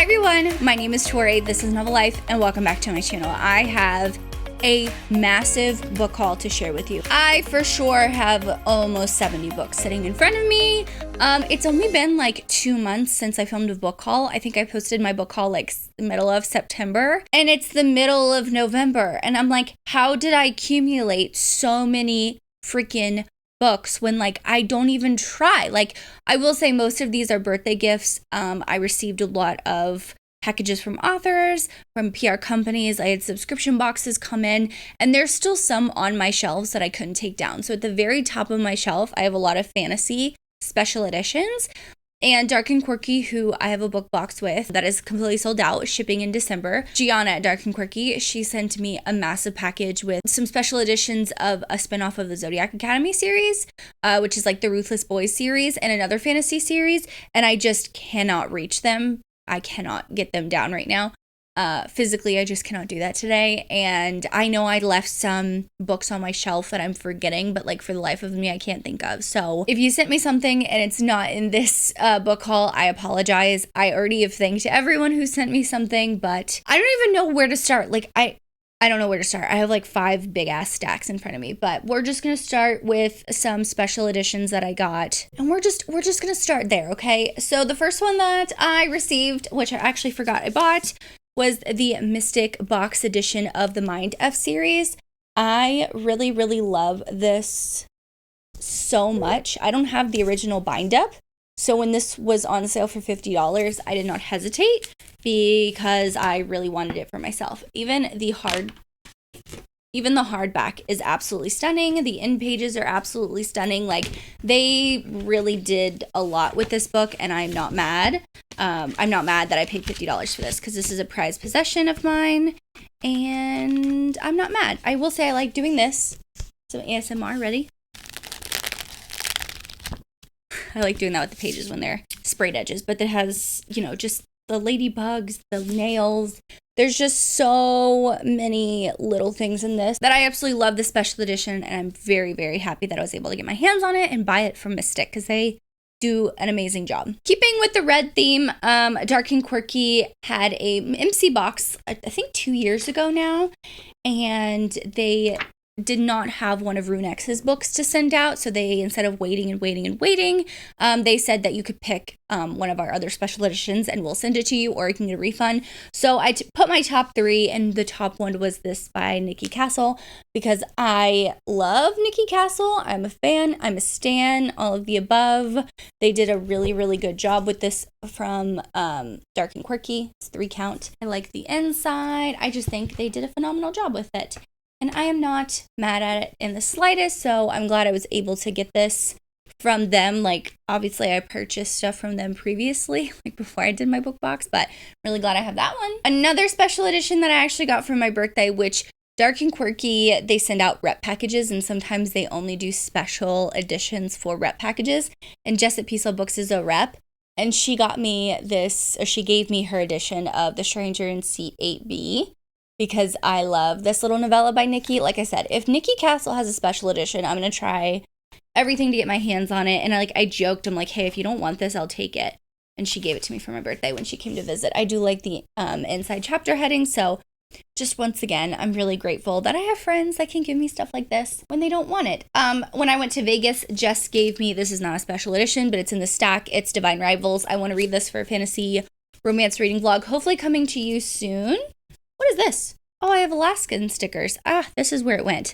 everyone, my name is Tori, this is Novel Life, and welcome back to my channel. I have a massive book haul to share with you. I for sure have almost 70 books sitting in front of me. It's only been like 2 months since I filmed a book haul. I think I posted my book haul like the middle of September, and it's the middle of November, and I'm like, how did I accumulate so many freaking books when like I don't even try? Like, I will say most of these are birthday gifts. I received a lot of packages from authors, from PR companies. I had subscription boxes come in, and there's still some on my shelves that I couldn't take down. So at the very top of my shelf, I have a lot of fantasy special editions. And Dark and Quirky, who I have a book box with that is completely sold out, shipping in December. Gianna at Dark and Quirky, she sent me a massive package with some special editions of a spinoff of the Zodiac Academy series, which is like the Ruthless Boys series, and another fantasy series. And I just cannot reach them. I cannot get them down right now. Physically, I just cannot do that today. And I know I left some books on my shelf that I'm forgetting, but like for the life of me, I can't think of. So if you sent me something and it's not in this book haul, I apologize. I already have thanked everyone who sent me something, but I don't even know where to start. Like I don't know where to start. I have like 5 big ass stacks in front of me, but we're just going to start with some special editions that I got. And we're just going to start there. Okay. So the first one that I received, which I actually forgot I bought, was the Mystic Box edition of the Mind F series. I really, really love this so much. I don't have the original bind up. So when this was on sale for $50, I did not hesitate because I really wanted it for myself. Even the hardback is absolutely stunning. The end pages are absolutely stunning. Like, they really did a lot with this book, and I'm not mad. I'm not mad that I paid $50 for this because this is a prized possession of mine, and I'm not mad. I will say I like doing this. So ASMR, ready? I like doing that with the pages when they're sprayed edges, but it has, you know, just the ladybugs, the nails. There's just so many little things in this that I absolutely love this special edition, and I'm very, very happy that I was able to get my hands on it and buy it from Mystic because they do an amazing job. Keeping with the red theme, Dark and Quirky had a MC box, I think 2 years ago now, and they did not have one of Rune X's books to send out, so they, instead of waiting, they said that you could pick one of our other special editions and we'll send it to you, or you can get a refund. So I put my top 3, and the top one was this by Nikki Castle because I love Nikki Castle. I'm a fan, I'm a stan, all of the above. They did a really, really good job with this from Dark and Quirky. It's 3 count. I like the inside. I just think they did a phenomenal job with it. And I am not mad at it in the slightest, so I'm glad I was able to get this from them. Like, obviously, I purchased stuff from them previously, like before I did my book box, but I'm really glad I have that one. Another special edition that I actually got for my birthday, which Dark and Quirky, they send out rep packages, and sometimes they only do special editions for rep packages, and Jess at Peaceful Books is a rep, and she got me this, or she gave me her edition of The Stranger in Seat 8B. Because I love this little novella by Nikki. Like I said, if Nikki Castle has a special edition, I'm going to try everything to get my hands on it. And I joked, I'm like, hey, if you don't want this, I'll take it. And she gave it to me for my birthday when she came to visit. I do like the inside chapter heading. So just once again, I'm really grateful that I have friends that can give me stuff like this when they don't want it. When I went to Vegas, Jess gave me, this is not a special edition, but it's in the stack. It's Divine Rivals. I want to read this for a fantasy romance reading vlog, hopefully coming to you soon. What is this? Oh, I have Alaskan stickers. Ah, this is where it went.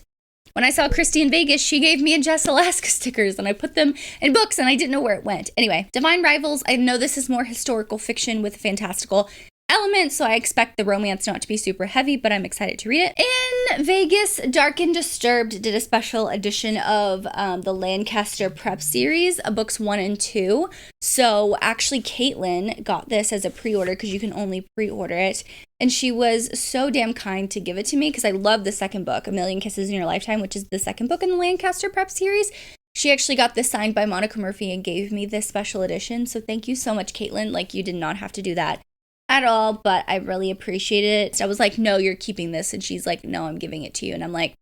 When I saw Christy in Vegas, she gave me and Jess Alaska stickers, and I put them in books, and I didn't know where it went. Anyway, Divine Rivals, I know this is more historical fiction with fantastical elements, so I expect the romance not to be super heavy, but I'm excited to read it. In Vegas, Dark and Disturbed did a special edition of the Lancaster Prep series, books 1 and 2. So actually, Caitlin got this as a pre-order because you can only pre-order it. And she was so damn kind to give it to me because I love the second book, A Million Kisses in Your Lifetime, which is the second book in the Lancaster Prep series. She actually got this signed by Monica Murphy and gave me this special edition. So thank you so much, Caitlin. Like, you did not have to do that at all, but I really appreciate it. So I was like, no, you're keeping this. And she's like, no, I'm giving it to you. And I'm like,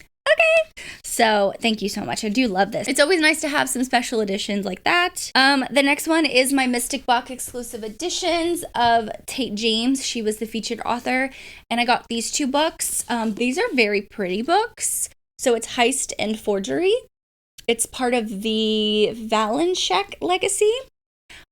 okay. So thank you so much. I do love this. It's always nice to have some special editions like that. The next one is my Mystic Box exclusive editions of Tate James. She was the featured author, and I got these 2 books. These are very pretty books. So it's Heist and Forgery. It's part of the Valenshek legacy.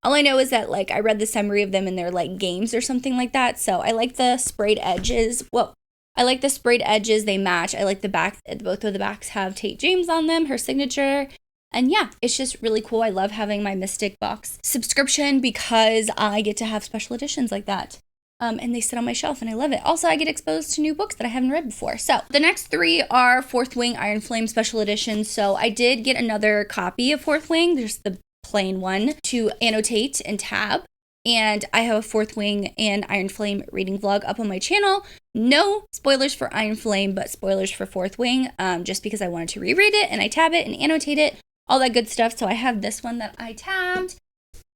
All I know is that, like, I read the summary of them and they're like games or something like that. So I like the sprayed edges. Well, I like the sprayed edges. They match. I like the back. Both of the backs have Tate James on them, her signature. And yeah, it's just really cool. I love having my Mystic Box subscription because I get to have special editions like that. And they sit on my shelf and I love it. Also, I get exposed to new books that I haven't read before. So the next 3 are Fourth Wing Iron Flame special editions. So I did get another copy of Fourth Wing. There's the plain one to annotate and tab. And I have a Fourth Wing and Iron Flame reading vlog up on my channel. No spoilers for Iron Flame, but spoilers for Fourth Wing, just because I wanted to reread it and I tab it and annotate it, all that good stuff. So I have this one that I tabbed.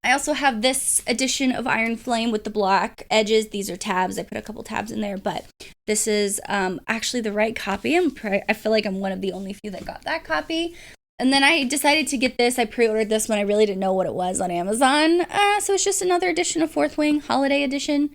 I also have this edition of Iron Flame with the black edges. These are tabs. I put a couple tabs in there, but this is actually the right copy. I feel like I'm one of the only few that got that copy. And then I decided to get this. I pre-ordered this when I really didn't know what it was on Amazon. So it's just another edition of Fourth Wing, holiday edition,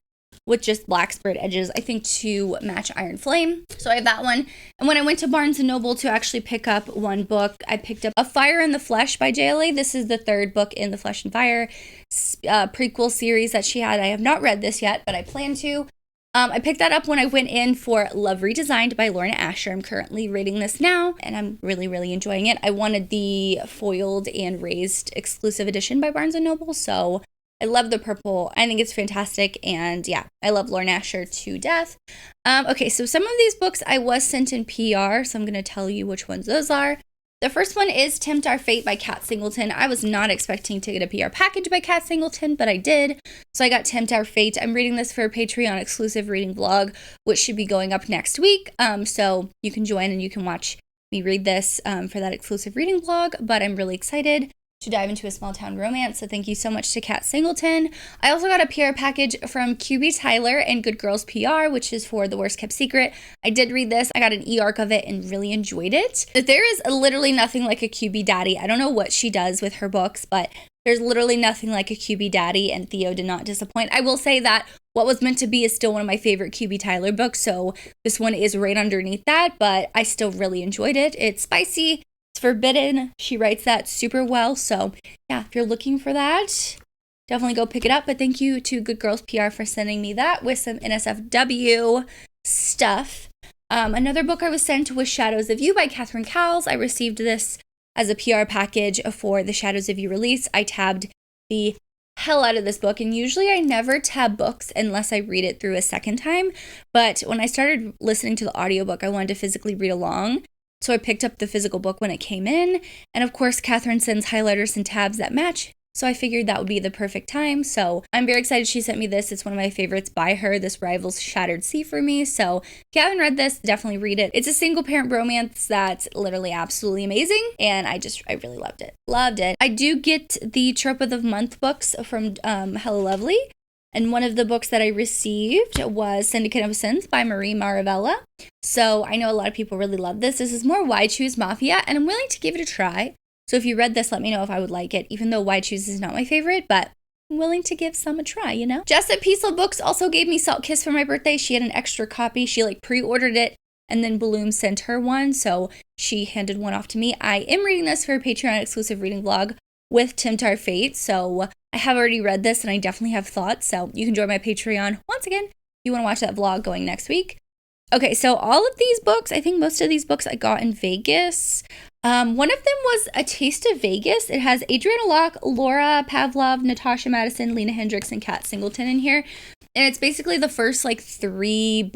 with just black sprayed edges, I think, to match Iron Flame. So I have that one. And when I went to Barnes & Noble to actually pick up one book, I picked up A Fire in the Flesh by JLA. This is the 3rd book in the Flesh and Fire prequel series that she had. I have not read this yet, but I plan to. I picked that up when I went in for Love Redesigned by Lorna Asher. I'm currently reading this now, and I'm really, really enjoying it. I wanted the foiled and raised exclusive edition by Barnes & Noble, so I love the purple. I think it's fantastic, and yeah, I love Lorna Asher to death. Okay, so some of these books I was sent in PR, so I'm going to tell you which ones those are. The first one is Tempt Our Fate by Kat Singleton. I was not expecting to get a PR package by Kat Singleton, but I did. So I got Tempt Our Fate. I'm reading this for a Patreon exclusive reading vlog, which should be going up next week. So you can join and you can watch me read this for that exclusive reading vlog. But I'm really excited to dive into a small town romance. So thank you so much to Kat Singleton. I also got a PR package from QB Tyler and Good Girls PR, which is for The Worst Kept Secret. I did read this. I got an e-arc of it and really enjoyed it. There is literally nothing like a QB daddy. I don't know what she does with her books, but there's literally nothing like a QB daddy, and Theo did not disappoint. I will say that What Was Meant to Be is still one of my favorite QB Tyler books, so this one is right underneath that, but I still really enjoyed it. It's spicy. It's forbidden. She writes that super well. So yeah, if you're looking for that, definitely go pick it up. But thank you to Good Girls PR for sending me that with some NSFW stuff. Another book I was sent was Shadows of You by Catherine Cowles. I received this as a PR package for the Shadows of You release. I tabbed the hell out of this book, and usually I never tab books unless I read it through a second time. But when I started listening to the audiobook, I wanted to physically read along. So I picked up the physical book when it came in. And of course, Catherine sends highlighters and tabs that match. So I figured that would be the perfect time. So I'm very excited she sent me this. It's one of my favorites by her. This rivals Shattered Sea for me. So if you haven't read this, definitely read it. It's a single parent romance that's literally absolutely amazing. And I really loved it. Loved it. I do get the Trope of the Month books from Hello Lovely. And one of the books that I received was Syndicate of Sins by Marie Maravella. So I know a lot of people really love this. This is more Why Choose Mafia, and I'm willing to give it a try. So if you read this, let me know if I would like it, even though Why Choose is not my favorite, but I'm willing to give some a try, you know? Jessup Peaceful Books also gave me Salt Kiss for my birthday. She had an extra copy. She pre-ordered it, and then Bloom sent her one, so she handed one off to me. I am reading this for a Patreon exclusive reading vlog with Tempt Our Fate, so I have already read this, and I definitely have thoughts, so you can join my Patreon once again if you want to watch that vlog going next week. Okay, so all of these books, I think most of these books I got in Vegas. One of them was A Taste of Vegas. It has Adriana Locke, Laura Pavlov, Natasha Madison, Lena Hendricks, and Kat Singleton in here. And it's basically the first three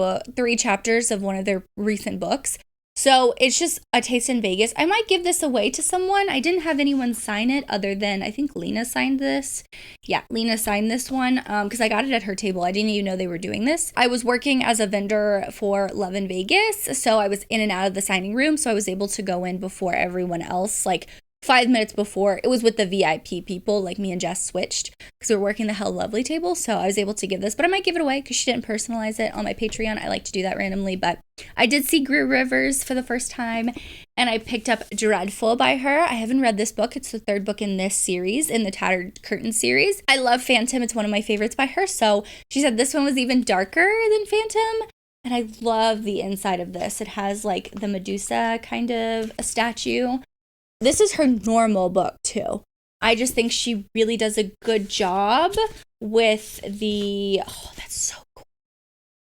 chapters of one of their recent books. So it's just A Taste in Vegas. I might give this away to someone. I didn't have anyone sign it other than, I think Lena signed this. Yeah, Lena signed this one because I got it at her table. I didn't even know they were doing this. I was working as a vendor for Love in Vegas, so I was in and out of the signing room, so I was able to go in before everyone else, 5 minutes before. It was with the VIP people, like me and Jess switched because we were working the Hell Lovely table. So I was able to give this, but I might give it away because she didn't personalize it on my Patreon. I like to do that randomly, but I did see Greer Rivers for the first time and I picked up Dreadful by her. I haven't read this book. It's the 3rd book in this series, in the Tattered Curtain series. I love Phantom. It's one of my favorites by her. So she said this one was even darker than Phantom. And I love the inside of this. It has like the Medusa kind of a statue. This is her normal book too. I just think she really does a good job with that's so cool.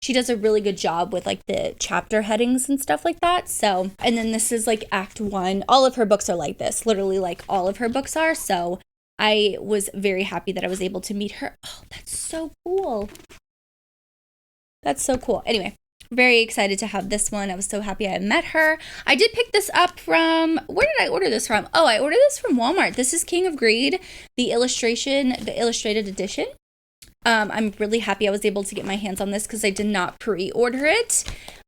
She does a really good job with like the chapter headings and stuff like that. So, and then this is like Act 1. All of her books are like this, literally like all of her books are. So I was very happy that I was able to meet her. Oh, that's so cool. That's so cool. Anyway. Very excited to have this one. I was so happy I met her. I did pick this up from, where did I order this from? Oh, I ordered this from Walmart. This is King of Greed, the illustrated edition. I'm really happy I was able to get my hands on this because I did not pre-order it.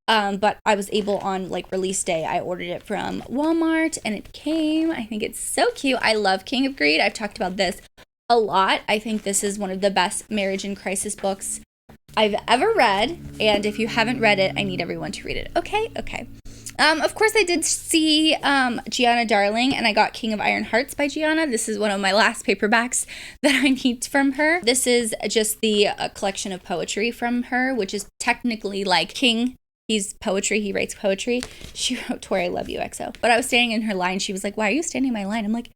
But I was able on like release day. I ordered it from Walmart and it came. I think it's so cute. I love King of Greed. I've talked about this a lot. I think this is one of the best marriage and crisis books I've ever read, and if you haven't read it, I need everyone to read it. Okay. Of course, I did see Gianna Darling, and I got King of Iron Hearts by Gianna. This is one of my last paperbacks that I need from her. This is just the collection of poetry from her, which is technically like King. He's poetry. He writes poetry. She wrote Tori, I Love You, XO. But I was standing in her line. She was like, why are you standing in my line? I'm like,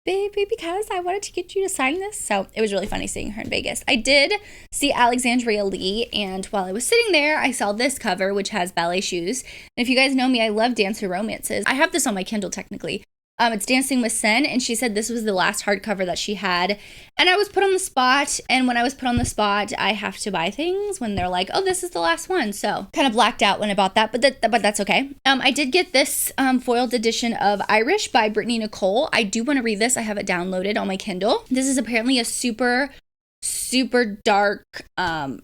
baby, because I wanted to get you to sign this. So it was really funny seeing her in Vegas. I did see Alexandria Lee, and while I was sitting there, I saw this cover, which has ballet shoes. And if you guys know me, I love dancer romances. I have this on my Kindle, technically. It's Dancing with Sen, and she said this was the last hardcover that she had. And I was put on the spot, and when I was put on the spot, I have to buy things when they're like, oh, this is the last one. So kind of blacked out when I bought that, but that's okay. I did get this foiled edition of Irish by Britney Nicole. I do want to read this. I have it downloaded on my Kindle. This is apparently a super dark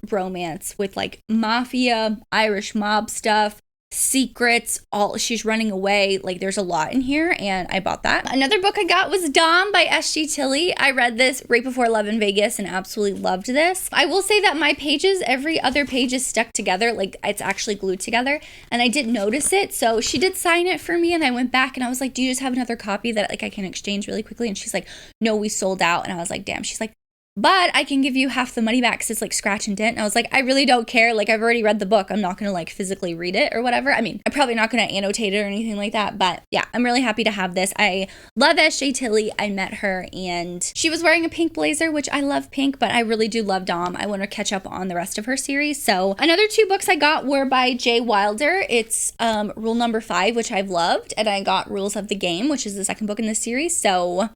romance with like mafia, Irish mob stuff, secrets, she's running away. Like there's a lot in here, and I bought that. Another book I got was Dom by S.G. Tilly. I read this right before Love in Vegas and absolutely loved this. I will say that my pages, every other page is stuck together, like it's actually glued together, and I didn't notice it. So she did sign it for me, and I went back and I was like, do you just have another copy that like I can exchange really quickly? And she's like, no, we sold out. And I was like, damn. She's like, but I can give you half the money back because it's like scratch and dent. And I was like, I really don't care. Like, I've already read the book. I'm not going to like physically read it or whatever. I mean, I'm probably not going to annotate it or anything like that. But yeah, I'm really happy to have this. I love S.J. Tilly. I met her and she was wearing a pink blazer, which I love pink, but I really do love Dom. I want to catch up on the rest of her series. So another 2 books I got were by Jay Wilder. It's Rule Number 5, which I've loved. And I got Rules of the Game, which is the second book in this series. So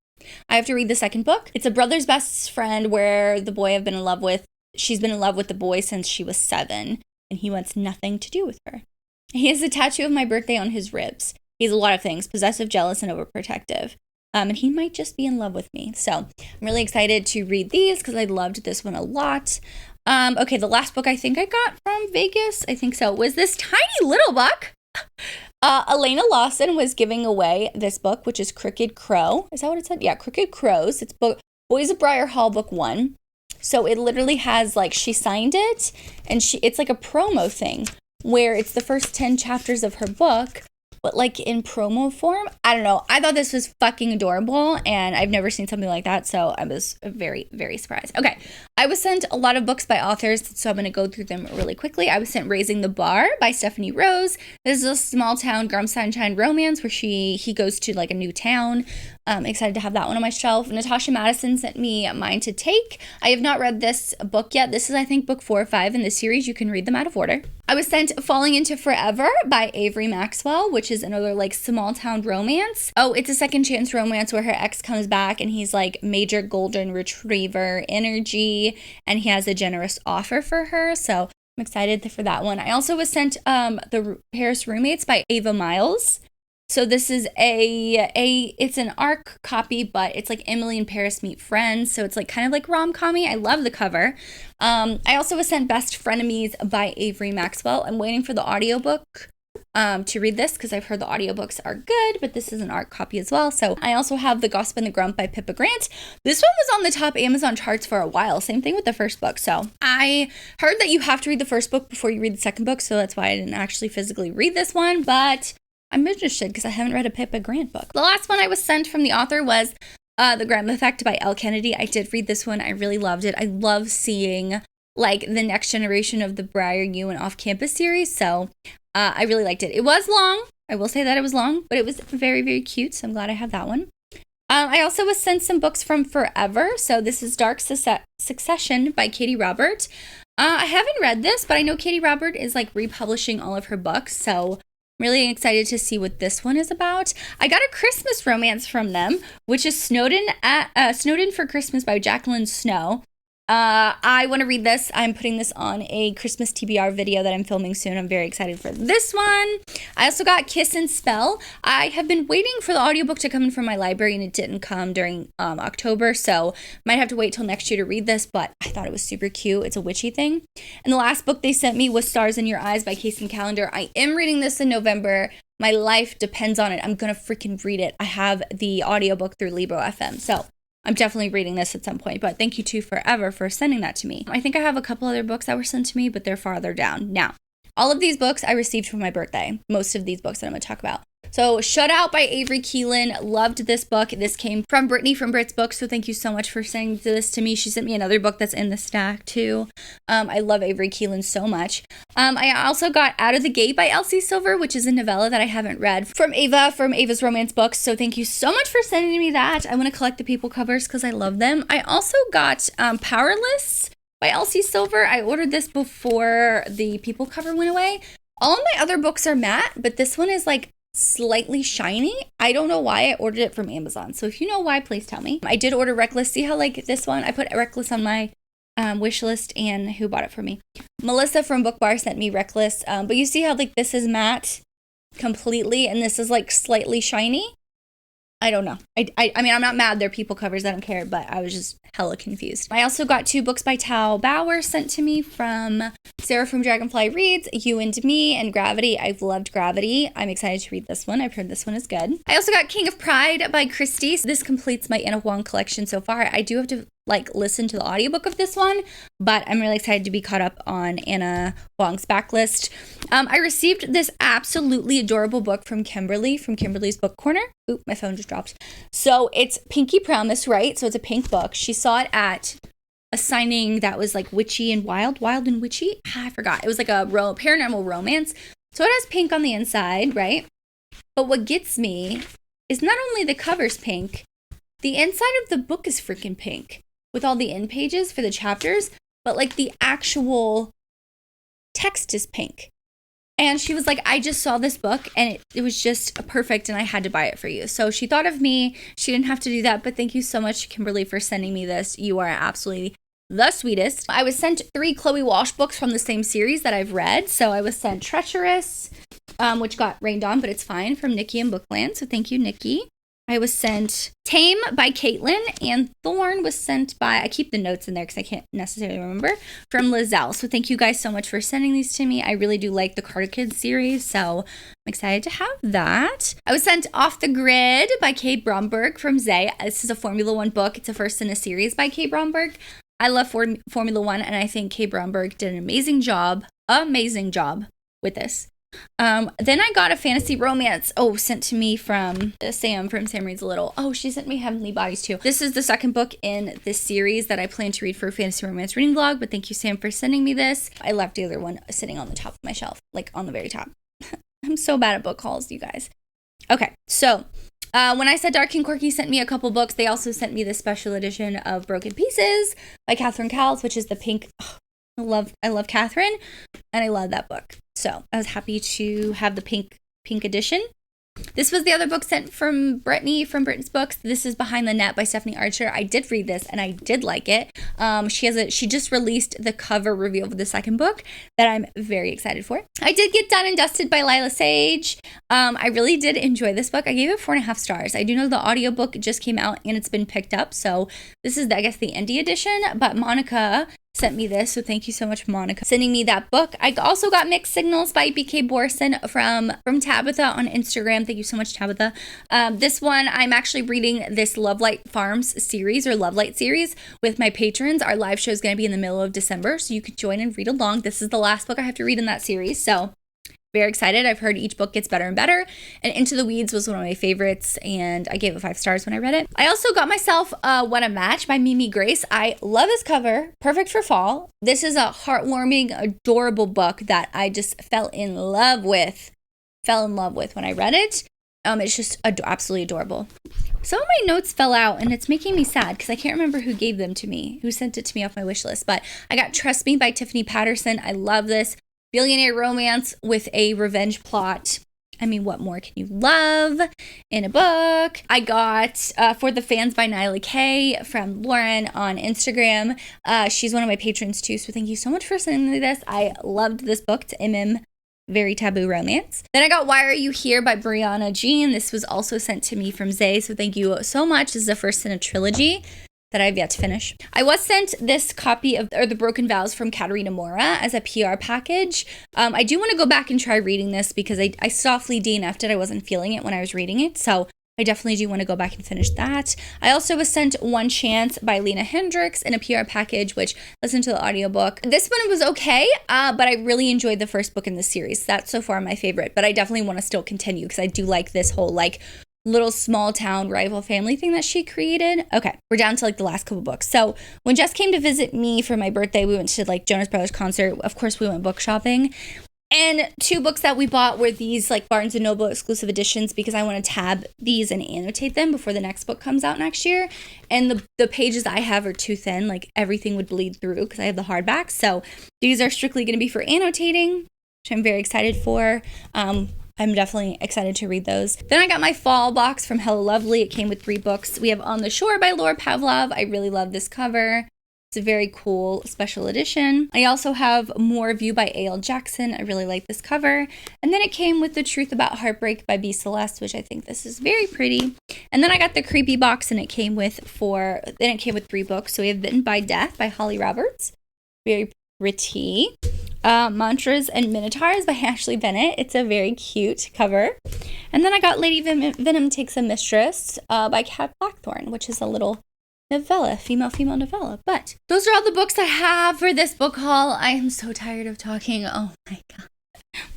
I have to read the second book. It's a brother's best friend where the boy I've been in love with, she's been in love with the boy since she was 7, and he wants nothing to do with her. He has a tattoo of my birthday on his ribs. He's a lot of things, possessive, jealous, and overprotective. And he might just be in love with me. So I'm really excited to read these because I loved this one a lot. Okay, the last book I think I got from Vegas, I think so, was this tiny little book. Elena Lawson was giving away this book, which is Crooked Crow. Is that what it said? Yeah, Crooked Crows. It's Boys of Briar Hall, book 1. So it literally has like, she signed it, and it's like a promo thing where it's the first 10 chapters of her book, but like in promo form. I don't know. I thought this was fucking adorable, and I've never seen something like that, so I was very, very surprised. Okay, I was sent a lot of books by authors, so I'm going to go through them really quickly. I was sent Raising the Bar by Stephanie Rose. This is a small town Grum Sunshine romance where he goes to like a new town. Excited to have that one on my shelf. Natasha Madison sent me Mine to Take. I have not read this book yet. This is, I think, book 4 or 5 in the series. You can read them out of order. I was sent Falling Into Forever by Avery Maxwell, which is another like small town romance. Oh, it's a second chance romance where her ex comes back and he's like major golden retriever energy, and he has a generous offer for her. So I'm excited for that one. I also was sent The Paris Roommates by Ava Miles. So this is it's an ARC copy, but it's like Emily and Paris Meet Friends. So it's like kind of like rom-com-y. I love the cover. I also was sent Best Frenemies by Avery Maxwell. I'm waiting for the audiobook to read this because I've heard the audiobooks are good, but this is an art copy as well. So I also have The Gossip and the Grump by Pippa Grant. This one was on the top Amazon charts for a while. Same thing with the first book. So I heard that you have to read the first book before you read the second book. So that's why I didn't actually physically read this one, but I'm interested because I haven't read a Pippa Grant book. The last one I was sent from the author was The Graham Effect by Elle Kennedy. I did read this one. I really loved it. I love seeing like the next generation of the Briar U and Off Campus series. So I really liked it. It was long. I will say that it was long, but it was very, very cute. So I'm glad I have that one. I also was sent some books from Forever. So this is Dark Succession by Katie Robert. I haven't read this, but I know Katie Robert is like republishing all of her books. So I'm really excited to see what this one is about. I got a Christmas romance from them, which is Snowden for Christmas by Jacqueline Snow. I want to read this. I'm putting this on a Christmas TBR video that I'm filming soon. I'm very excited for this one. I also got Kiss and Spell. I have been waiting for the audiobook to come in from my library and it didn't come during October, so might have to wait till next year to read this, but I thought it was super cute. It's a witchy thing. And the last book they sent me was Stars in Your Eyes by Casey Calendar. I am reading this in November. My life depends on it. I'm gonna freaking read it. I have the audiobook through Libro FM, so I'm definitely reading this at some point, but thank you to Forever for sending that to me. I think I have a couple other books that were sent to me, but they're farther down. Now, all of these books I received for my birthday. Most of these books that I'm going to talk about. So, Shut Out by Avery Keelan. Loved this book. This came from Brittany from Brit's Books, so thank you so much for sending this to me. She sent me another book that's in the stack, too. I love Avery Keelan so much. I also got Out of the Gate by Elsie Silver, which is a novella that I haven't read from Ava's Romance Books, so thank you so much for sending me that. I want to collect the people covers because I love them. I also got Powerless by Elsie Silver. I ordered this before the people cover went away. All my other books are matte, but this one is like slightly shiny. I don't know why. I ordered it from Amazon. So if you know why, please tell me. I did order Reckless. See how like this one? I put Reckless on my wish list, and who bought it for me? Melissa from Book Bar sent me Reckless. But you see how like this is matte completely and this is like slightly shiny? I don't know. I mean, I'm not mad. They're people covers. I don't care, but I was just hella confused. I also got 2 books by Tao Bauer sent to me from Sarah from Dragonfly Reads, You and Me, and Gravity. I've loved Gravity. I'm excited to read this one. I've heard this one is good. I also got King of Pride by Christie. This completes my Anna Huang collection so far. I do have to like listen to the audiobook of this one, but I'm really excited to be caught up on Anna Huang's backlist. I received this absolutely adorable book from Kimberly from Kimberly's Book Corner. Oop, my phone just dropped. So it's Pinky Promise, right? So it's a pink book. She saw it at a signing that was like witchy and wild and witchy. I forgot. It was like a paranormal romance. So it has pink on the inside, right? But what gets me is not only the cover's pink, the inside of the book is freaking pink with all the end pages for the chapters, but like the actual text is pink. And she was like, I just saw this book and it was just perfect and I had to buy it for you. So she thought of me. She didn't have to do that, but thank you so much, Kimberly, for sending me this. You are absolutely the sweetest. I was sent 3 Chloe Walsh books from the same series that I've read. So I was sent Treacherous, which got rained on, but it's fine, from Nikki and Bookland. So thank you, Nikki. I was sent Tame by Caitlin, and Thorn was sent by, I keep the notes in there because I can't necessarily remember, from Lizelle. So thank you guys so much for sending these to me. I really do like the Carter Kids series, so I'm excited to have that. I was sent Off the Grid by Kay Bromberg from Zay. This is a Formula One book. It's a first in a series by Kay Bromberg. I love Formula One, and I think Kay Bromberg did an amazing job with this. Then I got a fantasy romance, sent to me from Sam Reads a Little. She sent me Heavenly Bodies too. This is the second book in this series that I plan to read for a fantasy romance reading vlog, but thank you, Sam, for sending me this. I left the other one sitting on the top of my shelf, like on the very top. I'm so bad at book hauls, you guys. Okay, so when I said Dark and Quirky sent me a couple books, they also sent me the special edition of Broken Pieces by Catherine Cowles, which is the pink. I love Catherine, and I love that book. So I was happy to have the pink edition. This was the other book sent from Brittany from Brit's Books. This is Behind the Net by Stephanie Archer. I did read this and I did like it. She just released the cover reveal of the second book that I'm very excited for. I did get Done and Dusted by Lila Sage. I really did enjoy this book. I gave it 4.5 stars. I do know the audiobook just came out and it's been picked up. So this is, I guess, the indie edition. But Monica sent me this. So thank you so much, Monica, sending me that book. I also got Mixed Signals by BK Borson from Tabitha on Instagram. Thank you so much, Tabitha. This one, I'm actually reading this Love Light Farms series or Love Light series with my patrons. Our live show is going to be in the middle of December, so you could join and read along. This is the last book I have to read in that series, so very excited. I've heard each book gets better and better. And Into the Weeds was one of my favorites, and I gave it 5 stars when I read it. I also got myself What a Match by Mimi Grace. I love this cover. Perfect for fall. This is a heartwarming, adorable book that I just fell in love with when I read it. It's just absolutely adorable. Some of my notes fell out, and it's making me sad because I can't remember who gave them to me, who sent it to me off my wish list. But I got Trust Me by Tiffany Patterson. I love this. Billionaire romance with a revenge plot. I mean, what more can you love in a book? I got For the Fans by Nyla K from Lauren on Instagram. She's one of my patrons too, so thank you so much for sending me this. I loved this book, to MM Very Taboo Romance. Then I got Why Are You Here by Brianna Jean. This was also sent to me from Zay, so thank you so much. This is the first in a trilogy that I've yet to finish. I was sent this copy of The Broken Vows from Katerina Mora as a PR package. I do want to go back and try reading this because I softly DNF'd it. I wasn't feeling it when I was reading it, so I definitely do want to go back and finish that. I also was sent One Chance by Lena Hendricks in a PR package, which listened to the audiobook. This one was okay, but I really enjoyed the first book in the series. That's so far my favorite, but I definitely want to still continue because I do like this whole little small town rival family thing that she created. Okay, we're down to the last couple books. So when Jess came to visit me for my birthday, we went to Jonas Brothers concert. Of course, we went book shopping. And 2 books that we bought were these Barnes & Noble exclusive editions because I want to tab these and annotate them before the next book comes out next year. And the pages I have are too thin. Everything would bleed through because I have the hardback. So these are strictly going to be for annotating, which I'm very excited for. I'm definitely excited to read those. Then I got my fall box from Hello Lovely. It came with 3 books. We have On the Shore by Laura Pavlov. I really love this cover. It's a very cool special edition. I also have More View by A.L. Jackson. I really like this cover. And then it came with The Truth About Heartbreak by B. Celeste, which I think this is very pretty. And then I got the creepy box, and it came with 3 books. So we have Bitten by Death by Holly Roberts. Very pretty. Mantras and Minotaurs by Ashley Bennett. It's a very cute cover. And then I got Lady Venom Takes a Mistress by Kat Blackthorne, which is a little novella, female novella. But those are all the books I have for this book haul. I am so tired of talking. Oh my god.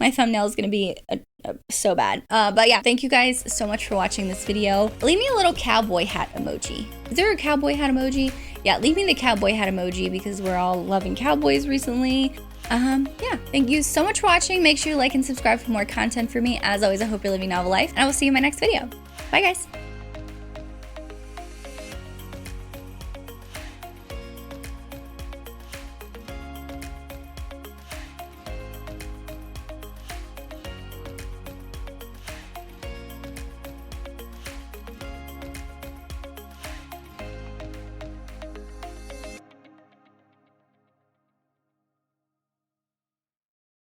My thumbnail is going to be so bad. But yeah, thank you guys so much for watching this video. Leave me a little cowboy hat emoji. Is there a cowboy hat emoji? Yeah, leave me the cowboy hat emoji because we're all loving cowboys recently. Yeah, thank you so much for watching. Make sure you like and subscribe for more content for me. As always, I hope you're living novel life, and I will see you in my next video. Bye, guys.